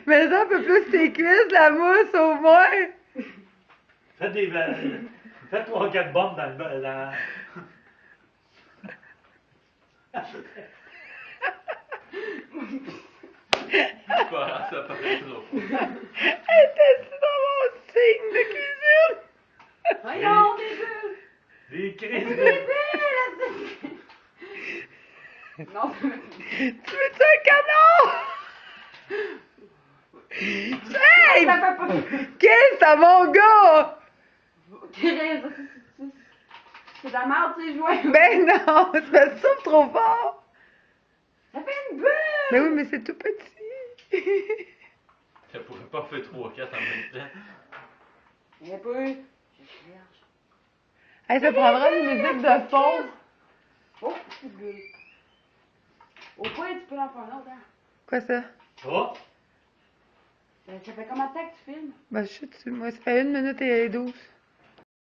Mais ça, un peu plus tes cuisses, la mousse, au moins. Fais des... Fais 3-4 bombes dans le... Dans... Ça paraît trop. Hey, t'es-tu dans mon signe de cuisine? Voyons, des bulles! Des crises Des de... bulles! Non, Tu veux-tu un canard? Hey! ça fait pas... Qu'est-ce que mon gars? Thérèse, c'est de la merde, ces jouets! Ben non, tu fais ça trop fort. Ça fait une bulle! Ben oui, mais c'est tout petit. Ça pourrait pas faire 3-4 en même temps. Il n'y a pas eu. Je cherche. Hey, ça prendra une musique de fond. Oh, petite bulle. Au point, tu peux en faire un autre, hein? Quoi ça? Oh! Ça fait combien de temps que tu filmes? Ben, je suis dessus. Moi, ça fait 1 minute et 12.